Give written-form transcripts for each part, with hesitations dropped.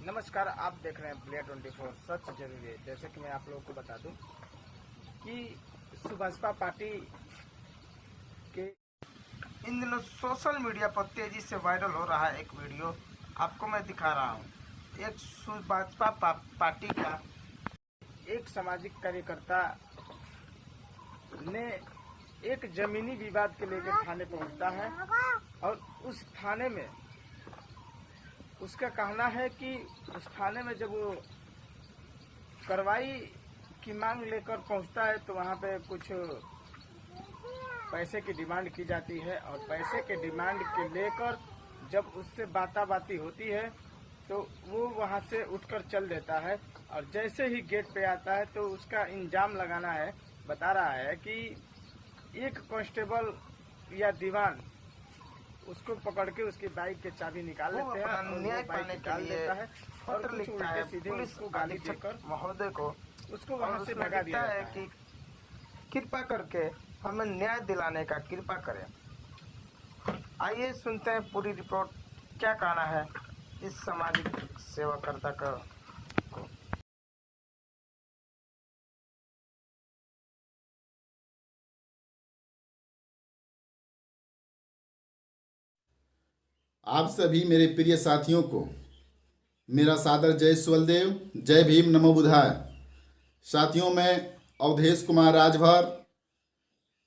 नमस्कार, आप देख रहे हैं Play24 सच जरूरी है। जैसे कि मैं आप लोगों को बता दूं कि भाजपा पार्टी के इन दिनों सोशल मीडिया पर तेजी से वायरल हो रहा है एक वीडियो आपको मैं दिखा रहा हूं। एक भाजपा पार्टी का एक सामाजिक कार्यकर्ता ने एक जमीनी विवाद के लेकर थाने पहुंचता है और उस थाने में उसका कहना है कि उस थाने में जब वो कार्रवाई की मांग लेकर पहुंचता है तो वहां पे कुछ पैसे की डिमांड की जाती है और पैसे के डिमांड के लेकर जब उससे बाताबाती होती है तो वो वहां से उठकर चल देता है और जैसे ही गेट पे आता है तो उसका इंजाम लगाना है। बता रहा है कि एक कांस्टेबल या दीवान उसको पकड़ के उसकी बाइक के चाबी निकाल लेते हैं और न्याय पाने के लिए पत्र लिखता है सीधे उसको गाली देकर महोदय को उसको वहां से भगा दिया है कि कृपा करके हमें न्याय दिलाने का कृपा करें। आइए सुनते हैं पूरी रिपोर्ट, क्या कहना है इस सामाजिक सेवाकर्ता का। आप सभी मेरे प्रिय साथियों को मेरा सादर जय सुवलदेव, जय भीम, नमो बुधाय। साथियों, मैं अवधेश कुमार राजभर,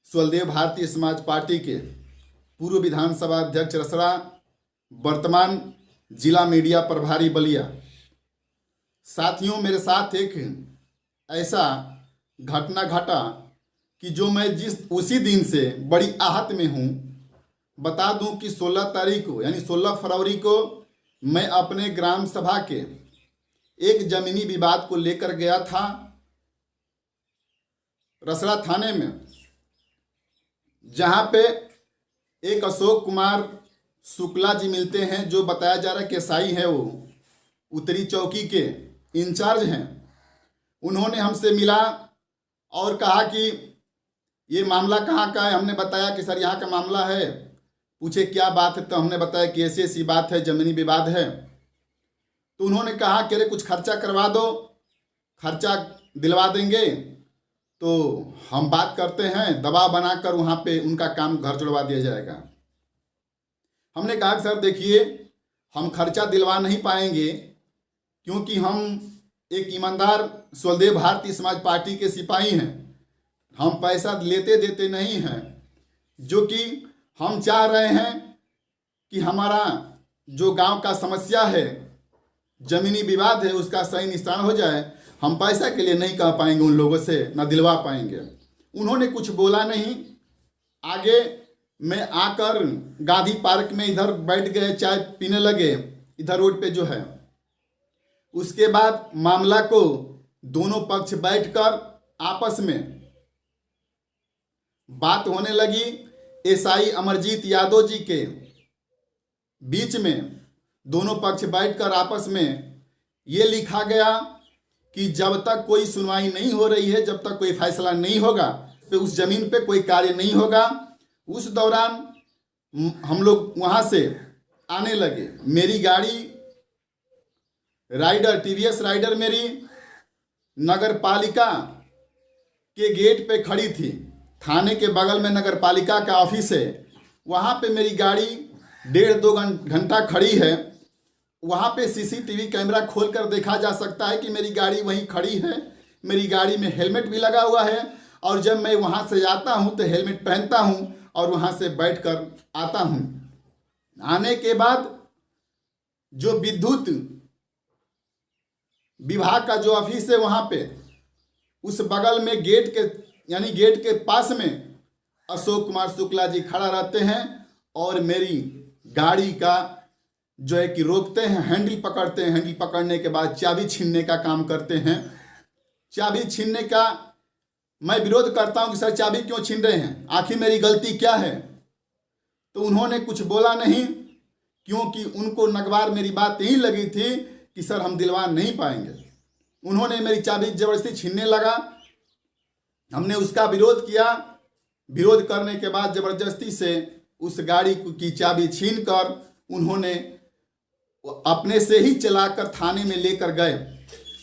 सुवलदेव भारतीय समाज पार्टी के पूर्व विधानसभा अध्यक्ष रसड़ा, वर्तमान जिला मीडिया प्रभारी बलिया। साथियों, मेरे साथ एक ऐसा घटना घटा कि जो मैं उसी दिन से बड़ी आहत में हूँ। बता दूं कि 16 तारीख को यानी 16 फरवरी को मैं अपने ग्राम सभा के एक जमीनी विवाद को लेकर गया था रसड़ा थाने में, जहां पे एक अशोक कुमार शुक्ला जी मिलते हैं, जो बताया जा रहा है कि एसआई है, वो उत्तरी चौकी के इंचार्ज हैं। उन्होंने हमसे मिला और कहा कि ये मामला कहाँ का है। हमने बताया कि सर यहाँ का मामला है। पूछे क्या बात है, तो हमने बताया कि ऐसी ऐसी बात है, जमीनी विवाद है। तो उन्होंने कहा कि अरे कुछ खर्चा करवा दो, खर्चा दिलवा देंगे तो हम बात करते हैं, दबाव बनाकर वहाँ पे उनका काम घर जुड़वा दिया जाएगा। हमने कहा कि सर देखिए, हम खर्चा दिलवा नहीं पाएंगे क्योंकि हम एक ईमानदार सुवलदेव भारतीय समाज पार्टी के सिपाही हैं। हम पैसा लेते देते नहीं हैं, जो कि हम चाह रहे हैं कि हमारा जो गांव का समस्या है, जमीनी विवाद है, उसका सही निस्तारण हो जाए। हम पैसा के लिए नहीं कह पाएंगे उन लोगों से, न दिलवा पाएंगे। उन्होंने कुछ बोला नहीं। आगे मैं आकर गांधी पार्क में इधर बैठ गए, चाय पीने लगे इधर रोड पे जो है। उसके बाद मामला को दोनों पक्ष बैठकर आपस में बात होने लगी। एसआई अमरजीत यादव जी के बीच में दोनों पक्ष बैठकर आपस में ये लिखा गया कि जब तक कोई सुनवाई नहीं हो रही है, जब तक कोई फैसला नहीं होगा, तो उस जमीन पे कोई कार्य नहीं होगा। उस दौरान हम लोग वहाँ से आने लगे। मेरी गाड़ी राइडर, टीवीएस राइडर मेरी नगर पालिका के गेट पे खड़ी थी। थाने के बगल में नगर पालिका का ऑफिस है, वहाँ पे मेरी गाड़ी 1.5-2 घंटा खड़ी है। वहाँ पे सीसीटीवी कैमरा खोलकर देखा जा सकता है कि मेरी गाड़ी वहीं खड़ी है। मेरी गाड़ी में हेलमेट भी लगा हुआ है और जब मैं वहाँ से आता हूँ तो हेलमेट पहनता हूँ और वहाँ से बैठकर आता हूँ। आने के बाद जो विद्युत विभाग का जो ऑफिस है, वहाँ पे उस बगल में गेट के पास में अशोक कुमार शुक्ला जी खड़ा रहते हैं और मेरी गाड़ी का जो है कि रोकते हैं, हैंडल पकड़ते हैं। हैंडल पकड़ने के बाद चाबी छीनने का काम करते हैं। चाबी छीनने का मैं विरोध करता हूं कि सर चाबी क्यों छीन रहे हैं, आखिर मेरी गलती क्या है। तो उन्होंने कुछ बोला नहीं, क्योंकि उनको नगवार मेरी बात यही लगी थी कि सर हम दिलवा नहीं पाएंगे। उन्होंने मेरी चाबी जबरदस्ती छीनने लगा। हमने उसका विरोध किया। विरोध करने के बाद जबरदस्ती से उस गाड़ी की चाबी छीनकर उन्होंने अपने से ही चलाकर थाने में लेकर गए,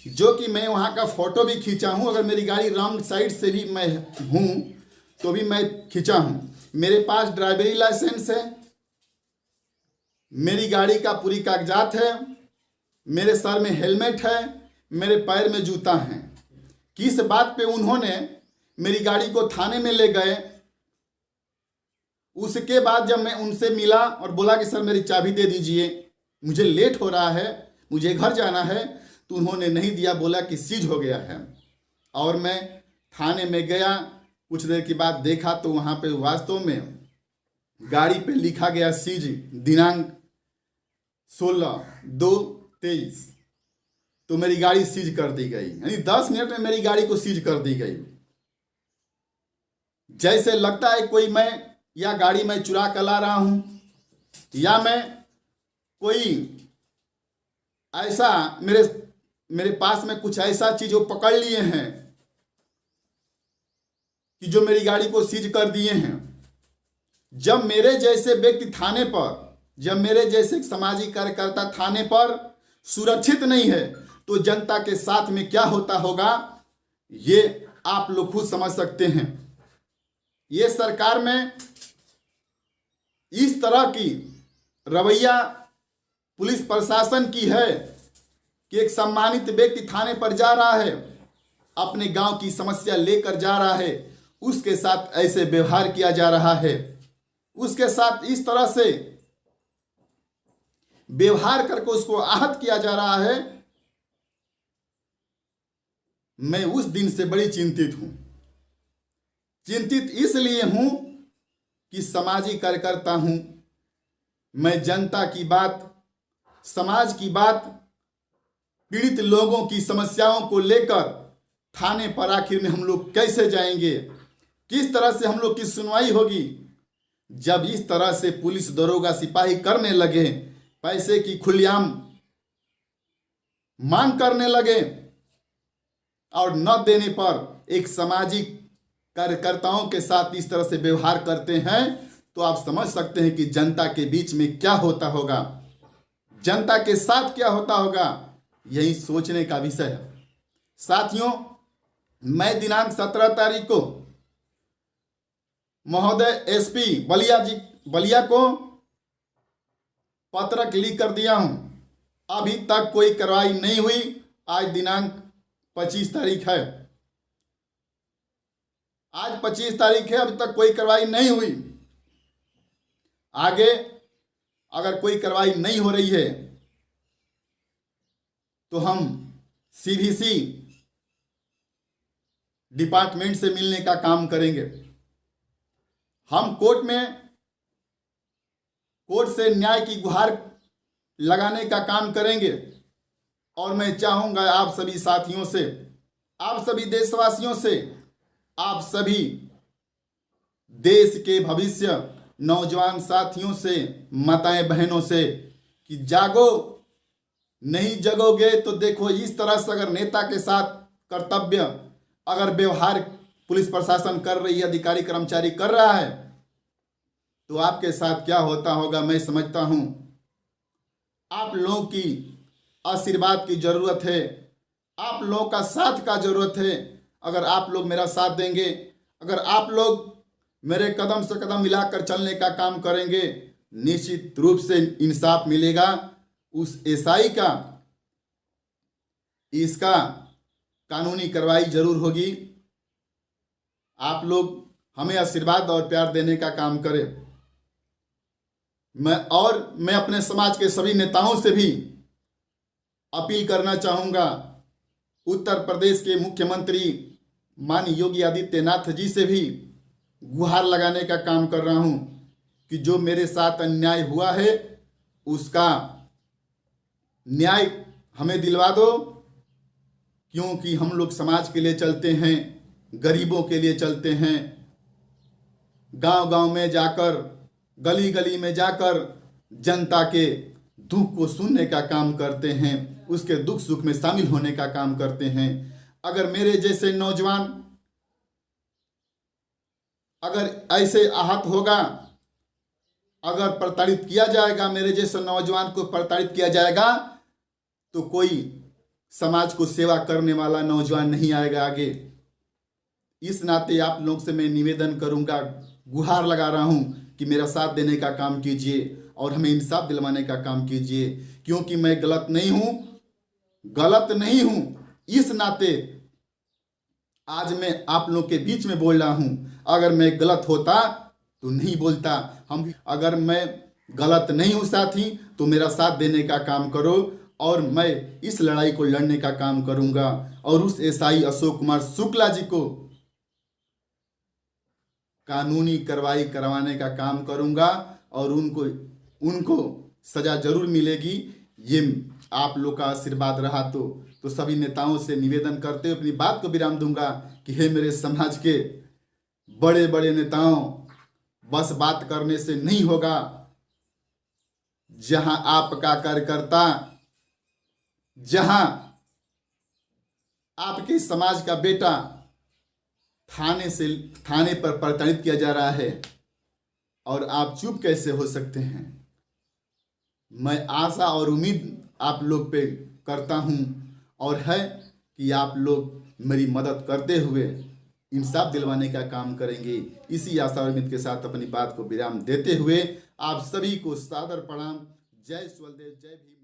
जो कि मैं वहाँ का फ़ोटो भी खींचा हूँ। अगर मेरी गाड़ी रॉन्ग साइड से भी मैं हूँ तो भी मैं खींचा हूँ। मेरे पास ड्राइवरी लाइसेंस है, मेरी गाड़ी का पूरी कागजात है, मेरे सर में हेलमेट है, मेरे पैर में जूता है। किस बात पे उन्होंने मेरी गाड़ी को थाने में ले गए? उसके बाद जब मैं उनसे मिला और बोला कि सर मेरी चाबी दे दीजिए, मुझे लेट हो रहा है, मुझे घर जाना है, तो उन्होंने नहीं दिया, बोला कि सीज हो गया है। और मैं थाने में गया, कुछ देर के बाद देखा तो वहाँ पे वास्तव में गाड़ी पे लिखा गया सीज, दिनांक 16/2/23। तो मेरी गाड़ी सीज कर दी गई, यानी 10 मिनट में मेरी गाड़ी को सीज कर दी गई। जैसे लगता है कोई मैं या गाड़ी मैं चुरा कर ला रहा हूं, या मैं कोई ऐसा मेरे पास में कुछ ऐसा चीज वो पकड़ लिए हैं कि जो मेरी गाड़ी को सीज कर दिए हैं। जब मेरे जैसे व्यक्ति थाने पर, जब मेरे जैसे सामाजिक कार्यकर्ता थाने पर सुरक्षित नहीं है, तो जनता के साथ में क्या होता होगा, ये आप लोग खुद समझ सकते हैं। ये सरकार में इस तरह की रवैया पुलिस प्रशासन की है कि एक सम्मानित व्यक्ति थाने पर जा रहा है, अपने गांव की समस्या लेकर जा रहा है, उसके साथ ऐसे व्यवहार किया जा रहा है, उसके साथ इस तरह से व्यवहार करके उसको आहत किया जा रहा है। मैं उस दिन से बड़ी चिंतित हूं। चिंतित इसलिए हूं कि सामाजिक कार्यकर्ता हूं, मैं जनता की बात, समाज की बात, पीड़ित लोगों की समस्याओं को लेकर थाने पर आखिर में हम लोग कैसे जाएंगे, किस तरह से हम लोग की सुनवाई होगी। जब इस तरह से पुलिस दरोगा सिपाही करने लगे, पैसे की खुलेआम मांग करने लगे और न देने पर एक सामाजिक कार्यकर्ताओं के साथ इस तरह से व्यवहार करते हैं, तो आप समझ सकते हैं कि जनता के बीच में क्या होता होगा, जनता के साथ क्या होता होगा। यही सोचने का विषय है। साथियों, मैं दिनांक 17 तारीख को महोदय एसपी बलिया को पत्रक लिख कर दिया हूं। अभी तक कोई कार्रवाई नहीं हुई। आज दिनांक 25 तारीख है, आज 25 तारीख है, अभी तक कोई कार्रवाई नहीं हुई। आगे अगर कोई कार्रवाई नहीं हो रही है तो हम सीवीसी डिपार्टमेंट से मिलने का काम करेंगे। हम कोर्ट से न्याय की गुहार लगाने का काम करेंगे। और मैं चाहूंगा आप सभी साथियों से, आप सभी देशवासियों से, आप सभी देश के भविष्य नौजवान साथियों से, माताएं बहनों से कि जागो, नहीं जगोगे तो देखो इस तरह से अगर नेता के साथ कर्तव्य, अगर व्यवहार पुलिस प्रशासन कर रही है, अधिकारी कर्मचारी कर रहा है, तो आपके साथ क्या होता होगा मैं समझता हूं। आप लोगों की आशीर्वाद की जरूरत है, आप लोगों का साथ का जरूरत है। अगर आप लोग मेरा साथ देंगे, अगर आप लोग मेरे कदम से कदम मिलाकर चलने का काम करेंगे, निश्चित रूप से इंसाफ मिलेगा। उस एसआई का, इसका कानूनी कार्रवाई जरूर होगी। आप लोग हमें आशीर्वाद और प्यार देने का काम करें। मैं अपने समाज के सभी नेताओं से भी अपील करना चाहूँगा, उत्तर प्रदेश के मुख्यमंत्री माननीय योगी आदित्यनाथ जी से भी गुहार लगाने का काम कर रहा हूँ कि जो मेरे साथ अन्याय हुआ है उसका न्याय हमें दिलवा दो, क्योंकि हम लोग समाज के लिए चलते हैं, गरीबों के लिए चलते हैं। गांव-गांव में जाकर, गली-गली में जाकर जनता के दुख को सुनने का काम करते हैं, उसके दुख सुख में शामिल होने का काम करते हैं। अगर मेरे जैसे नौजवान अगर ऐसे आहत होगा अगर प्रताड़ित किया जाएगा, मेरे जैसे नौजवान को प्रताड़ित किया जाएगा, तो कोई समाज को सेवा करने वाला नौजवान नहीं आएगा आगे। इस नाते आप लोगों से मैं निवेदन करूंगा, गुहार लगा रहा हूं कि मेरा साथ देने का काम कीजिए और हमें इंसाफ दिलवाने का काम कीजिए, क्योंकि मैं गलत नहीं हूं। इस नाते आज मैं आप लोग के बीच में बोल रहा हूं। अगर मैं गलत होता तो नहीं बोलता। अगर मैं गलत नहीं हूं साथी, तो मेरा साथ देने का काम करो और मैं इस लड़ाई को लड़ने का काम करूंगा और उस एसआई अशोक कुमार शुक्ला जी को कानूनी कार्रवाई करवाने का काम करूंगा और उनको सजा जरूर मिलेगी। ये आप लोग का आशीर्वाद रहा तो सभी नेताओं से निवेदन करते हुए अपनी बात को विराम दूंगा कि हे मेरे समाज के बड़े बड़े नेताओं, बस बात करने से नहीं होगा। जहां आपका कार्यकर्ता, जहां आपके समाज का बेटा थाने पर प्रताड़ित किया जा रहा है और आप चुप कैसे हो सकते हैं। मैं आशा और उम्मीद आप लोग पे करता हूं और है कि आप लोग मेरी मदद करते हुए इंसाफ दिलवाने का काम करेंगे। इसी आशा और उम्मीद के साथ अपनी बात को विराम देते हुए आप सभी को सादर प्रणाम। जय स्वलदेव, जय भीम।